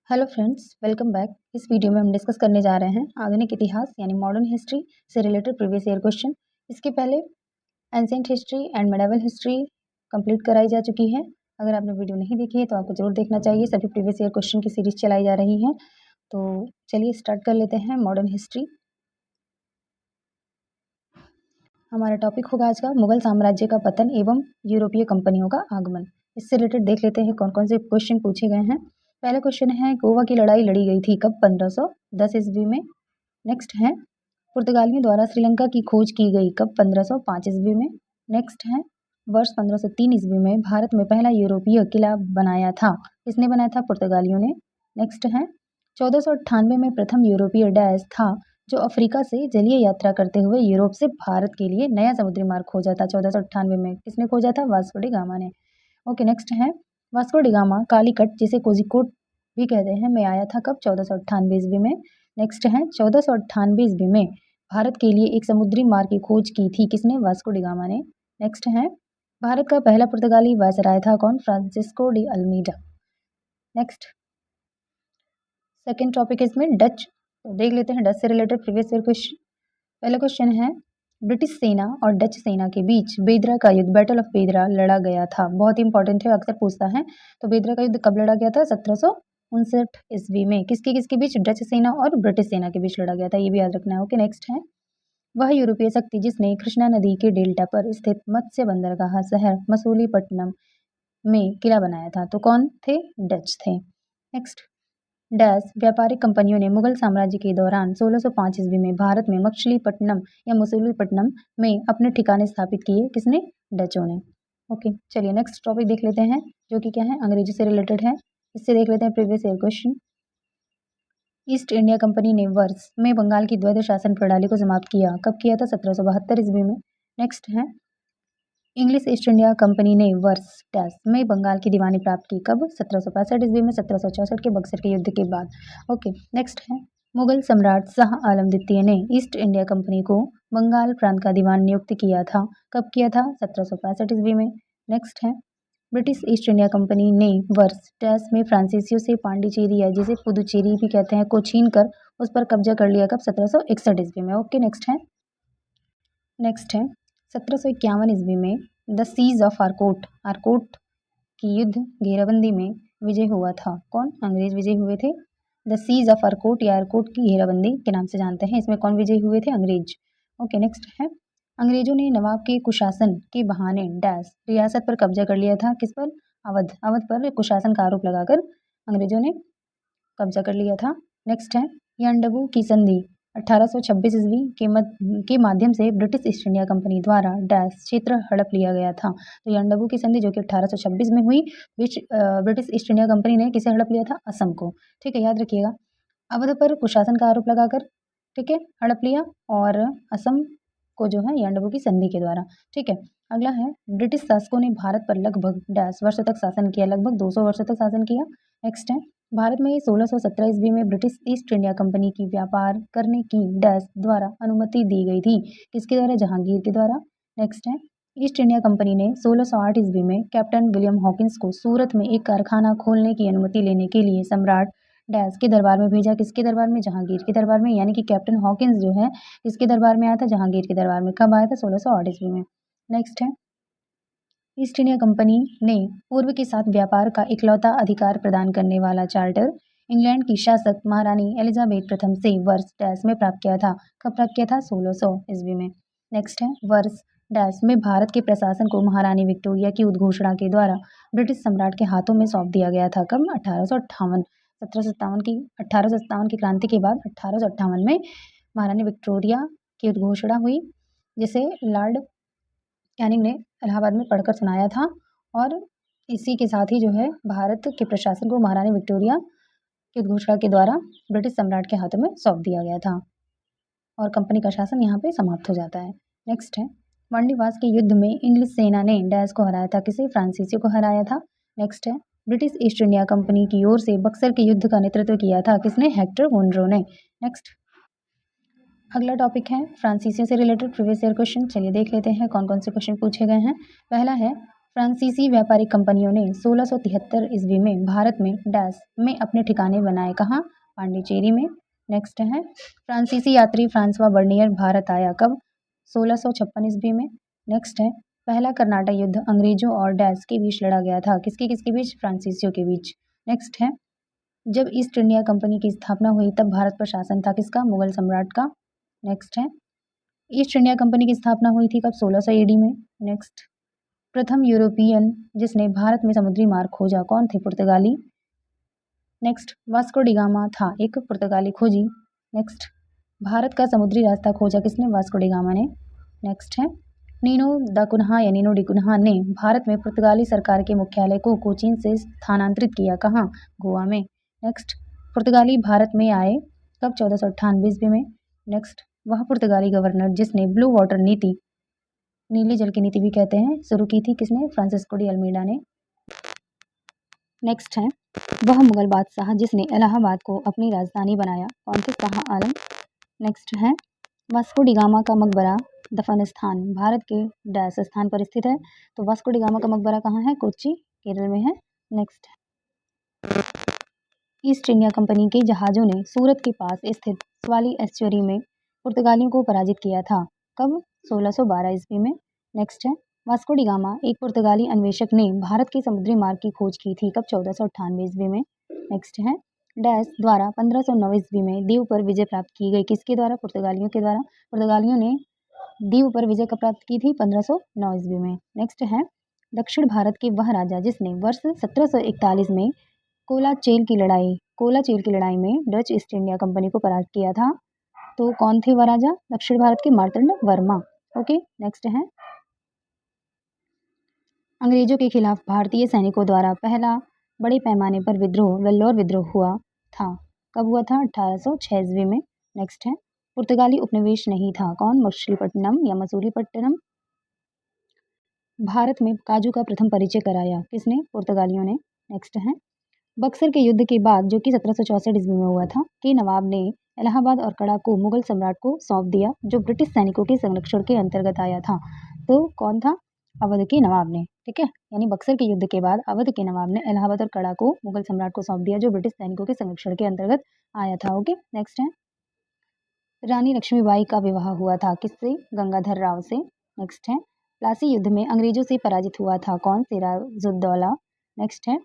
Hello friends, welcome back. इस video में हम डिस्कस करने जा रहे हैं आधुनिक इतिहास यानी मॉडर्न हिस्ट्री से रिलेटेड प्रीवियस ईयर क्वेश्चन। इसके पहले ancient history and medieval history complete कराई जा चुकी है। अगर आपने वीडियो नहीं देखी है तो आपको जरूर देखना चाहिए। सभी प्रीवियस ईयर क्वेश्चन की सीरीज चलाई जा रही है। तो चलिए स्टार्ट कर लेते हैं मॉडर्न हिस्ट्री। हमारा टॉपिक होगा आज का मुगल साम्राज्य का पतन एवं यूरोपीय कंपनियों का आगमन। इससे रिलेटेड देख लेते हैं कौन कौन से क्वेश्चन पूछे गए हैं। पहला क्वेश्चन है, गोवा की लड़ाई लड़ी गई थी कब? 1510 ईस्वी में। नेक्स्ट है, पुर्तगालियों द्वारा श्रीलंका की खोज की गई कब? 1505 ईस्वी में। नेक्स्ट है, वर्ष 1503 ईस्वी में भारत में पहला यूरोपीय किला बनाया था। किसने बनाया था? पुर्तगालियों ने। नेक्स्ट है, 1498 में प्रथम यूरोपीय डैश था जो अफ्रीका से जलीय यात्रा करते हुए यूरोप से भारत के लिए नया समुद्री मार्ग खोजा था। 1498 में किसने खोजा था? वास्को डी गामा ने। ओके, नेक्स्ट है, वास्को डी गामा कालीकट जिसे कोझिकोड भी कहते हैं में आया था कब? 1498 ईस्वी में। नेक्स्ट है, 1498 ईस्वी में भारत के लिए एक समुद्री मार्ग की खोज की थी। किसने? वास्को डी गामा ने। नेक्स्ट है, भारत का पहला पुर्तगाली वायसराय था कौन? Francisco de Almeida. Next second topic है इसमें डच। तो देख लेते हैं डच से रिलेटेड प्रीवियस ईयर क्वेश्चन। पहला क्वेश्चन है, ब्रिटिश सेना और डच सेना के बीच बेदरा का युद्ध, बैटल ऑफ बेदरा लड़ा गया था। बहुत इंपॉर्टेंट है, अक्सर पूछता है। तो बेदरा का युद्ध कब लड़ा गया था? 1759 ईस्वी में। किसके किसके बीच? डच सेना और ब्रिटिश सेना के बीच लड़ा गया था, ये भी याद रखना है। ओके, नेक्स्ट है, वह यूरोपीय शक्ति जिसने कृष्णा नदी के डेल्टा पर स्थित मत्स्य बंदरगाह शहर मसूलीपट्टनम में किला बनाया था। तो कौन थे? डच थे। नेक्स्ट, डैश व्यापारिक कंपनियों ने मुगल साम्राज्य के दौरान 1605 ईस्वी में भारत में मछलीपट्टनम या मसूलीपट्टनम में अपने ठिकाने स्थापित किए। किसने? डचों ने। ओके, चलिए नेक्स्ट टॉपिक देख लेते हैं जो कि क्या है, अंग्रेजी से रिलेटेड है। इससे देख लेते हैं previous year question. East India company ने वर्ष में बंगाल की द्वैध शासन प्रणाली को समाप्त किया। कब किया था? 1772 ईस्वी में। नेक्स्ट है, इंग्लिश ईस्ट इंडिया कंपनी ने वर्ष डैश में बंगाल की दीवानी प्राप्त की। कब? 1765 ईस्वी में, 1764 के बक्सर के युद्ध के बाद। ओके, नेक्स्ट है, मुगल सम्राट शाह आलम द्वितीय ने ईस्ट इंडिया कंपनी को बंगाल प्रांत का दीवान नियुक्त किया था। कब किया था? 1765 ईस्वी में। नेक्स्ट है, ब्रिटिश ईस्ट इंडिया कंपनी ने वर्ष डैश में फ्रांसीसियों से पांडिचेरी या जिसे पुदुचेरी भी कहते हैं को छीन कर उस पर कब्जा कर लिया। कब? 1761 ईस्वी में। ओके, नेक्स्ट है, 1751 ईस्वी में the siege of Arcot, Arcot की युद्ध घेराबंदी में विजय हुआ था। कौन? अंग्रेज विजय हुए थे। द सीज ऑफ आरकोट या आरकोट की घेराबंदी के नाम से जानते हैं। इसमें कौन विजय हुए थे? अंग्रेज। ओके, नेक्स्ट है, अंग्रेजों ने नवाब के कुशासन के बहाने डैश रियासत पर कब्जा कर लिया था। किस पर? अवध। अवध पर कुशासन का आरोप लगाकर अंग्रेजों ने कब्जा कर लिया था। नेक्स्ट है, यांडबू की संधि 1826 ईस्वी के माध्यम से ब्रिटिश ईस्ट इंडिया कंपनी द्वारा डैश क्षेत्र हड़प लिया गया था। तो यांडबू की संधि जो कि 1826 में हुई, ब्रिटिश ईस्ट इंडिया कंपनी ने किसे हड़प लिया था? असम को। ठीक है, याद रखिएगा। अवध पर कुशासन का आरोप लगाकर, ठीक है, हड़प लिया, और असम को जो है यांडबू की संधि के द्वारा। ठीक है, अगला है, ब्रिटिश शासकों ने भारत पर लगभग डैश वर्ष तक शासन किया। लगभग 200 वर्ष तक शासन किया। नेक्स्ट है, भारत में 1617 ईस्वी में ब्रिटिश ईस्ट इंडिया कंपनी की व्यापार करने की डैश द्वारा अनुमति दी गई थी। किसके द्वारा? जहांगीर के द्वारा। नेक्स्ट है, ईस्ट इंडिया कंपनी ने 1608 ईस्वी में कैप्टन विलियम हॉकिंस को सूरत में एक कारखाना खोलने की अनुमति लेने के लिए सम्राट डैश के दरबार में भेजा। किसके दरबार में? जहांगीर के दरबार में। यानी कि कैप्टन हॉकिंस जो है किसके दरबार में आया था? जहांगीर के दरबार में। कब आया था? 1608 ईस्वी में। नेक्स्ट है, ईस्ट इंडिया कंपनी ने पूर्व के साथ व्यापार का इकलौता अधिकार प्रदान करने वाला चार्टर इंग्लैंड की शासक महारानी एलिजाबेथ प्रथम से वर्ष डैश में प्राप्त किया था। कब प्राप्त किया था? 1600 ईस्वी में। नेक्स्ट है, वर्ष डैश में भारत के प्रशासन को महारानी विक्टोरिया की उद्घोषणा के द्वारा ब्रिटिश सम्राट के हाथों में सौंप दिया गया था। कब? 1858। 1857 की क्रांति के बाद 1858 में महारानी विक्टोरिया की उद्घोषणा हुई, जिसे लॉर्ड कैनिंग ने इलाहाबाद में पढ़कर सुनाया था। और इसी के साथ ही जो है भारत के प्रशासन को महारानी विक्टोरिया की उद्घोषणा के द्वारा ब्रिटिश सम्राट के हाथों में सौंप दिया गया था, और कंपनी का शासन यहाँ पे समाप्त हो जाता है। नेक्स्ट है, मंडीवास के युद्ध में इंग्लिश सेना ने डैश को हराया था। किसे? फ्रांसीसियों को हराया था। नेक्स्ट है, ब्रिटिश ईस्ट इंडिया कंपनी की ओर से बक्सर के युद्ध का नेतृत्व किया था। किसने? हेक्टर मुनरो ने। नेक्स्ट, अगला टॉपिक है फ्रांसीसियों से रिलेटेड प्रीवियस ईयर क्वेश्चन। चलिए देख लेते हैं कौन कौन से क्वेश्चन पूछे गए हैं। पहला है, फ्रांसीसी व्यापारिक कंपनियों ने 1673 ईस्वी में भारत में डैश में अपने ठिकाने बनाए, कहाँ? पांडिचेरी में। नेक्स्ट है, फ्रांसीसी यात्री फ्रांसवा बर्नियर भारत आया कब? 1656 ईस्वी में। नेक्स्ट है, पहला कर्नाटक युद्ध अंग्रेजों और डैश के बीच लड़ा गया था, किसके किसके बीच? फ्रांसीसियों के बीच। नेक्स्ट है, जब ईस्ट इंडिया कंपनी की स्थापना हुई तब भारत पर शासन था किसका? मुगल सम्राट का। नेक्स्ट है, ईस्ट इंडिया कंपनी की स्थापना हुई थी कब? 1600 AD में। नेक्स्ट, प्रथम यूरोपियन जिसने भारत में समुद्री मार्ग खोजा कौन थे? पुर्तगाली। नेक्स्ट, वास्को डिगामा था एक पुर्तगाली खोजी। नेक्स्ट, भारत का समुद्री रास्ता खोजा किसने? वास्को डिगामा ने। नेक्स्ट है, नीनो द कुन्हा या नीनो डी कुन्हा ने भारत में पुर्तगाली सरकार के मुख्यालय को कोचीन से स्थानांतरित किया, कहाँ? गोवा में। नेक्स्ट, पुर्तगाली भारत में आए कब? 1498 ईस्वी में। नेक्स्ट, वह पुर्तगाली गवर्नर जिसने ब्लू वाटर नीति, नीले जल की नीति भी कहते हैं, शुरू की थी, किसने? फ्रांसिस्को डी अल्मीडा ने। नेक्स्ट है, वह मुगल बादशाह जिसने इलाहाबाद को अपनी राजधानी बनाया कौन थे? शाह आलम। नेक्स्ट है, वास्को डिगामा का मकबरा दफन स्थान भारत के डैश स्थान पर स्थित है, तो वास्को डिगामा का मकबरा कहाँ है? कोच्चि, केरल में है। नेक्स्ट, ईस्ट इंडिया कंपनी के जहाज़ों ने सूरत के पास स्थित स्वाली एस्चुरी में पुर्तगालियों को पराजित किया था, कब? 1612 ईस्वी में। नेक्स्ट है, वास्को डिगामा एक पुर्तगाली अन्वेषक ने भारत के समुद्री मार्ग की खोज की थी, कब? 1498 ईस्वी में। नेक्स्ट है, डैश द्वारा 1509 ईस्वी में दीव पर विजय प्राप्त की गई, किसके द्वारा? पुर्तगालियों के द्वारा। पुर्तगालियों ने दीव पर विजय कब प्राप्त की थी? 1509 ईस्वी में। नेक्स्ट है, दक्षिण भारत के वह राजा जिसने वर्ष 1741 में कोलाचेल की लड़ाई में डच ईस्ट इंडिया कंपनी को पराजित किया था, तो कौन थे वह राजा? दक्षिण भारत के मार्तंड वर्मा। ओके, नेक्स्ट है, अंग्रेजों के खिलाफ भारतीय सैनिकों द्वारा पहला बड़े पैमाने पर विद्रोह वेल्लोर विद्रोह हुआ था, कब हुआ था? 1806 ईस्वी में। नेक्स्ट है, पुर्तगाली उपनिवेश नहीं था, कौन? मछलीपट्टनम या मसूलीपट्टनम। भारत में काजू का प्रथम परिचय कराया किसने? पुर्तगालियों ने। नेक्स्ट है, बक्सर के युद्ध के बाद जो कि 1764 ईस्वी में हुआ था, के नवाब ने इलाहाबाद और कड़ा को मुगल सम्राट को सौंप दिया, जो ब्रिटिश सैनिकों के संरक्षण के अंतर्गत आया था, तो कौन था? अवध के नवाब ने। ठीक है, यानी बक्सर के युद्ध के बाद अवध के नवाब ने इलाहाबाद और कड़ा को मुगल सम्राट को सौंप दिया, जो ब्रिटिश सैनिकों के संरक्षण के अंतर्गत आया था। ओके, नेक्स्ट है, रानी लक्ष्मीबाई का विवाह हुआ था किससे? गंगाधर राव से। नेक्स्ट है, प्लासी युद्ध में अंग्रेजों से पराजित हुआ था कौन? सिराजुद्दौला। नेक्स्ट है,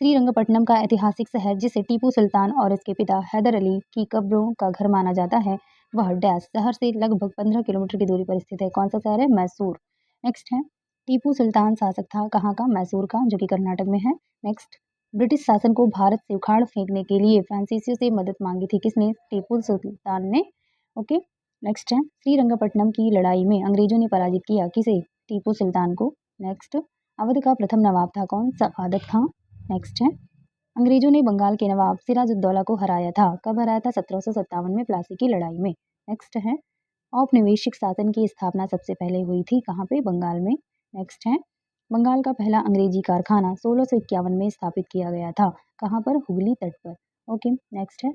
श्रीरंगपट्टनम का ऐतिहासिक शहर जिसे टीपू सुल्तान और इसके पिता हैदर अली की कब्रों का घर माना जाता है, वह डैश शहर से लगभग 15 किलोमीटर की दूरी पर स्थित है, कौन सा शहर है? मैसूर। नेक्स्ट है, टीपू सुल्तान शासक था कहाँ का? मैसूर का, जो कि कर्नाटक में है। नेक्स्ट, ब्रिटिश शासन को भारत से उखाड़ फेंकने के लिए फ्रांसीसियों से मदद मांगी थी किसने? टीपू सुल्तान ने। ओके, नेक्स्ट है, श्रीरंगपट्टनम की लड़ाई में अंग्रेजों ने पराजित किया किसे? टीपू सुल्तान को। नेक्स्ट, अवध का प्रथम नवाब था कौन? सआदत खां। नेक्स्ट है, अंग्रेजों ने बंगाल के नवाब सिराजुद्दौला को हराया था, कब हराया था? 1757 में प्लासी की लड़ाई में। नेक्स्ट है, औपनिवेशिक शासन की स्थापना सबसे पहले हुई थी कहाँ पे? बंगाल में। नेक्स्ट है, बंगाल का पहला अंग्रेजी कारखाना 1651 में स्थापित किया गया था, कहाँ पर? हुगली तट पर। ओके, नेक्स्ट है,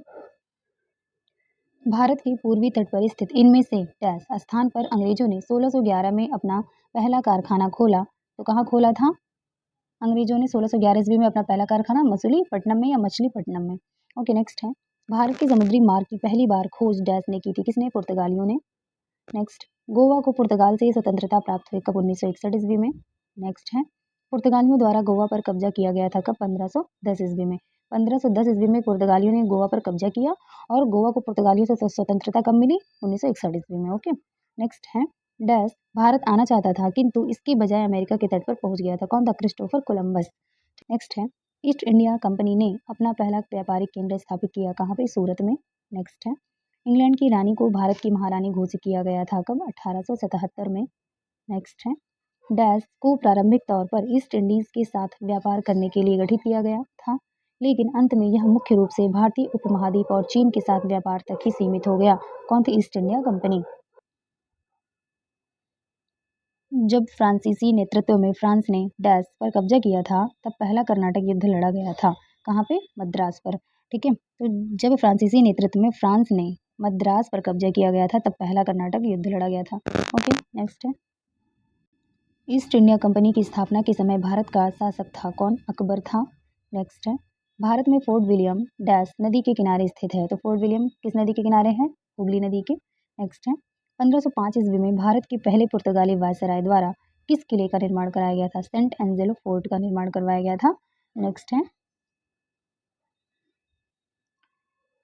भारत के पूर्वी तट पर स्थित इनमें से डैश स्थान पर अंग्रेजों ने 1611 में अपना पहला कारखाना खोला, तो कहाँ खोला था? अंग्रेजों ने 1611 ईस्वी में अपना पहला कारखाना मसूलीपट्टनम में या मछलीपट्टनम में। ओके, नेक्स्ट है, भारत के समुद्री मार्ग की पहली बार खोज डैश ने की थी, किसने? पुर्तगालियों ने। नेक्स्ट, गोवा को पुर्तगाल से स्वतंत्रता प्राप्त हुई कब? 1961 ईस्वी में। नेक्स्ट है, पुर्तगालियों द्वारा गोवा पर कब्जा किया गया था कब? 1510 ईस्वी में। 1510 ईस्वी में पुर्तगालियों ने गोवा पर कब्जा किया और गोवा को पुर्तगालियों से स्वतंत्रता कब मिली? 1961 ईस्वी में। ओके, नेक्स्ट है, डैश भारत आना चाहता था किंतु इसकी बजाय अमेरिका के तट पर पहुंच गया था, कौन था? Christopher Columbus. नेक्स्ट है, ईस्ट इंडिया कंपनी ने अपना पहला व्यापारिक केंद्र स्थापित किया कहाँ पे? सूरत में। नेक्स्ट है, इंग्लैंड की रानी को भारत की महारानी घोषित किया गया था कब? 1877 में। नेक्स्ट है, डैश को प्रारंभिक तौर पर ईस्ट इंडीज के साथ व्यापार करने के लिए गठित किया गया था, लेकिन अंत में यह मुख्य रूप से भारतीय उपमहाद्वीप और चीन के साथ व्यापार तक ही सीमित हो गया, कौन थी? East India company. जब फ्रांसीसी नेतृत्व में फ्रांस ने डैश पर कब्जा किया था तब पहला कर्नाटक युद्ध लड़ा गया था, कहाँ पे? मद्रास पर। ठीक है, तो जब फ्रांसीसी नेतृत्व में फ्रांस ने मद्रास पर कब्जा किया गया था तब पहला कर्नाटक युद्ध लड़ा गया था। ओके, नेक्स्ट है, ईस्ट इंडिया कंपनी की स्थापना के समय भारत का शासक था कौन? अकबर था। नेक्स्ट है, भारत में फोर्ट विलियम डैश नदी के किनारे स्थित है, तो फोर्ट विलियम किस नदी के किनारे है? हुगली नदी के। नेक्स्ट है, 1505 ईस्वी में भारत के पहले पुर्तगाली वायसराय द्वारा किस किले का निर्माण कराया गया था? सेंट एंजेलो फोर्ट का निर्माण करवाया गया था। नेक्स्ट है,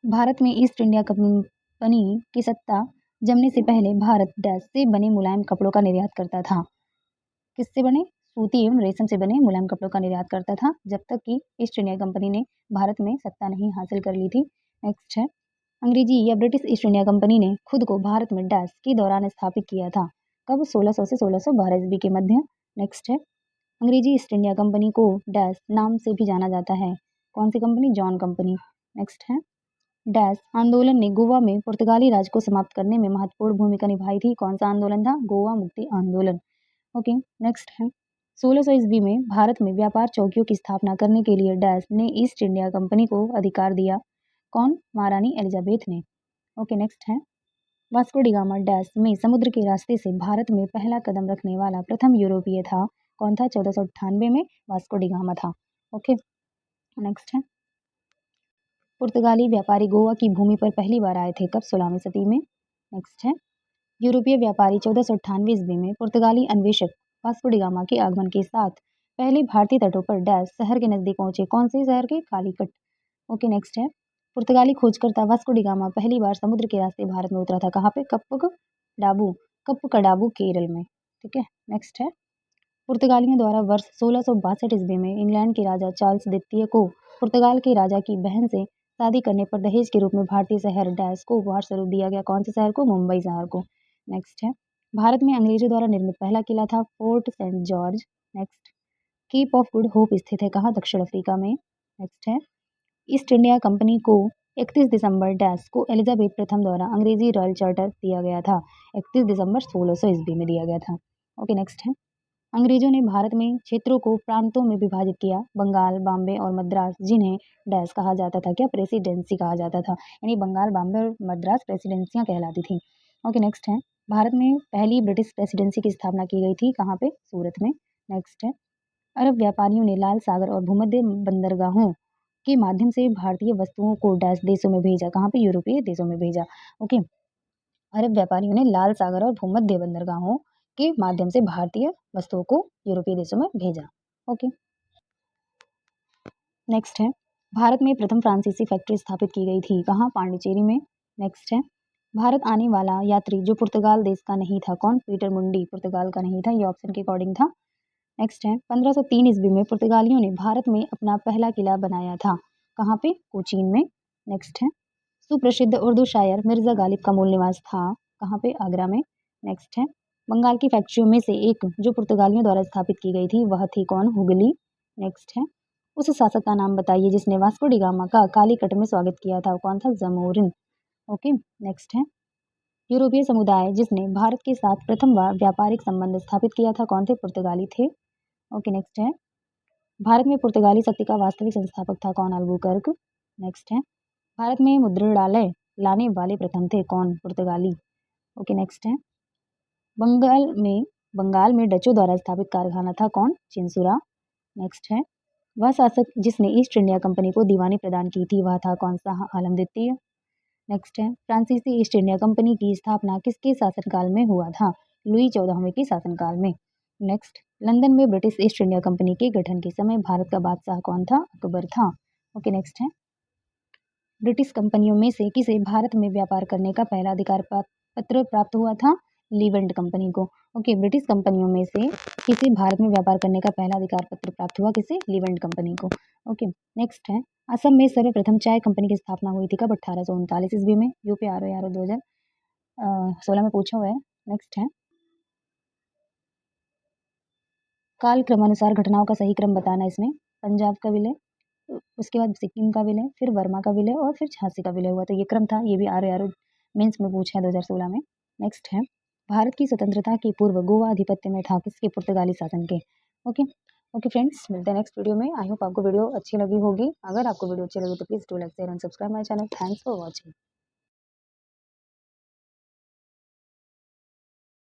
भारत में ईस्ट इंडिया कंपनी की सत्ता जमने से पहले भारत डैश से बने मुलायम कपड़ों का निर्यात करता था। किससे बने? सूती एवं रेशम से बने मुलायम कपड़ों का निर्यात करता था, जब तक कि ईस्ट इंडिया कंपनी ने भारत में सत्ता नहीं हासिल कर ली थी। नेक्स्ट है, अंग्रेजी या ब्रिटिश ईस्ट इंडिया कंपनी ने खुद को भारत में डैश के दौरान स्थापित किया था। कब? 1600 से 1612 ईस्वी के मध्य। नेक्स्ट है, अंग्रेजी ईस्ट इंडिया कंपनी को डैश नाम से भी जाना जाता है। कौन सी कंपनी? John company. नेक्स्ट है, डैश आंदोलन ने गोवा में पुर्तगाली राज को समाप्त करने में महत्वपूर्ण भूमिका निभाई थी। कौन सा आंदोलन था? गोवा मुक्ति आंदोलन। ओके, नेक्स्ट है, 1600 ईस्वी में भारत में व्यापार चौकियों की स्थापना करने के लिए डैश ने ईस्ट इंडिया कंपनी को अधिकार दिया। कौन? महारानी एलिजाबेथ ने। ओके, नेक्स्ट है, वास्को डी गामा डैश में समुद्र के रास्ते से भारत में पहला कदम रखने वाला प्रथम यूरोपीय था। कौन था? 1498 में वास्को डी गामा था। ओके, नेक्स्ट है, पुर्तगाली व्यापारी गोवा की भूमि पर पहली बार आए थे कब? 16वीं सदी में। नेक्स्ट है, यूरोपीय व्यापारी 1498 ईस्वी में पुर्तगाली अन्वेषक वास्को डी गामा के आगमन के साथ पहले भारतीय तटों पर डैश शहर के नजदीक पहुंचे। कौन से शहर के? कालीकट। ओके, नेक्स्ट है, पुर्तगाली खोजकर्ता वास्को डी गामा पहली बार समुद्र के रास्ते भारत में उतरा था। कहाँ पे? कप्पकडाबू, कप्पकडाबू केरल में। ठीक है, नेक्स्ट है, पुर्तगालियों द्वारा वर्ष 1662 ईस्वी में इंग्लैंड के राजा चार्ल्स द्वितीय को पुर्तगाल के राजा की बहन से शादी करने पर दहेज के रूप में भारतीय शहर डैश को उपहार स्वरूप दिया गया। कौन से शहर को? मुंबई शहर को। नेक्स्ट है, भारत में अंग्रेजों द्वारा निर्मित पहला किला था Fort Saint George. Next, Cape of Good Hope स्थित है कहाँ? दक्षिण अफ्रीका में। नेक्स्ट है, ईस्ट इंडिया कंपनी को 31 दिसंबर डैश को एलिजाबेथ प्रथम द्वारा अंग्रेजी रॉयल चार्टर दिया गया था। 31 दिसंबर 1600 ईस्वी में दिया गया था। ओके, नेक्स्ट है, अंग्रेजों ने भारत में क्षेत्रों को प्रांतों में विभाजित किया। बंगाल, बॉम्बे और मद्रास, जिन्हें डैश कहा जाता था। क्या? प्रेसिडेंसी कहा जाता था। यानी बंगाल, बॉम्बे और मद्रास प्रेसिडेंसियां कहलाती थी। ओके, नेक्स्ट है, भारत में पहली ब्रिटिश प्रेसिडेंसी की स्थापना की गई थी कहाँ पे? सूरत में। नेक्स्ट है, अरब व्यापारियों ने लाल सागर और भूमध्य बंदरगाहों के माध्यम से भारतीय वस्तुओं को डैश देशों में भेजा। कहाँ पे? यूरोपीय देशों में भेजा। ओके, अरब व्यापारियों ने लाल सागर और भूमध्य बंदरगाहों के माध्यम से भारतीय वस्तुओं को यूरोपीय देशों में भेजा। ओके, नेक्स्ट है, भारत में प्रथम फ्रांसीसी फैक्ट्री स्थापित की गई थी कहाँ? पांडिचेरी में। नेक्स्ट है, भारत आने वाला यात्री जो पुर्तगाल देश का नहीं था। कौन? पीटर मुंडी पुर्तगाल का नहीं था। ये ऑप्शन के अकॉर्डिंग था। नेक्स्ट है, 1503 ईस्वी में पुर्तगालियों ने भारत में अपना पहला किला बनाया था। कहाँ पे? कोचीन में। नेक्स्ट है, सुप्रसिद्ध उर्दू शायर मिर्जा गालिब का मूल निवास था कहाँ पे? आगरा में। नेक्स्ट है, बंगाल की फैक्ट्रियों में से एक जो पुर्तगालियों द्वारा स्थापित की गई थी वह थी कौन? हुगली। नेक्स्ट है, उस शासक का नाम बताइए जिसने वास्को डी गामा का कालीकट में स्वागत किया था। कौन था? जमोरिन। ओके, नेक्स्ट है, यूरोपीय समुदाय जिसने भारत के साथ प्रथम बार व्यापारिक संबंध स्थापित किया था। कौन थे? पुर्तगाली थे। ओके, नेक्स्ट है, भारत में पुर्तगाली शक्ति का वास्तविक संस्थापक था कौन? अल्बुकर्क। नेक्स्ट है, भारत में मुद्रणालय लाने वाले प्रथम थे कौन? पुर्तगाली। ओके, नेक्स्ट है, बंगाल में डचों द्वारा स्थापित कारखाना था कौन? चिंसुरा। नेक्स्ट है, वह शासक जिसने ईस्ट इंडिया कंपनी को दीवानी प्रदान की थी वह था कौन सा? आलम द्वितीय। नेक्स्ट है, फ्रांसीसी ईस्ट इंडिया कंपनी की स्थापना किसके शासनकाल में हुआ था? लुई 14वें के शासनकाल में। नेक्स्ट, लंदन में ब्रिटिश ईस्ट इंडिया कंपनी के गठन के समय भारत का बादशाह कौन था? अकबर था। ओके, नेक्स्ट है, ब्रिटिश कंपनियों में से किसे भारत में व्यापार करने का पहला अधिकार पत्र प्राप्त हुआ था? लीवेंट कंपनी को। ओके, ब्रिटिश कंपनियों में से किसे भारत में व्यापार करने का पहला अधिकार पत्र प्राप्त हुआ? किसे? लीवेंट कंपनी को। ओके, नेक्स्ट है, असम में सर्वप्रथम चाय कंपनी की स्थापना हुई थी कब? 1839 ईस्वी में। यूपी आर 2016 में पूछा हुआ है। नेक्स्ट है, काल क्रमानुसार घटनाओं का सही क्रम बताना। इसमें पंजाब का विलय, उसके बाद सिक्किम का विलय, फिर वर्मा का विलय और फिर झांसी का विलय हुआ। तो ये क्रम था। ये भी आर मेंस में पूछा है 2016 में। नेक्स्ट है, भारत की स्वतंत्रता के पूर्व गोवा अधिपत्य में था किसके? पुर्तगाली शासन के। ओके ओके फ्रेंड्स, मिलते हैं नेक्स्ट वीडियो में। आई होप आपको वीडियो अच्छी लगी होगी। अगर आपको वीडियो अच्छी लगी तो please do like share and subscribe my channel. Thanks for watching.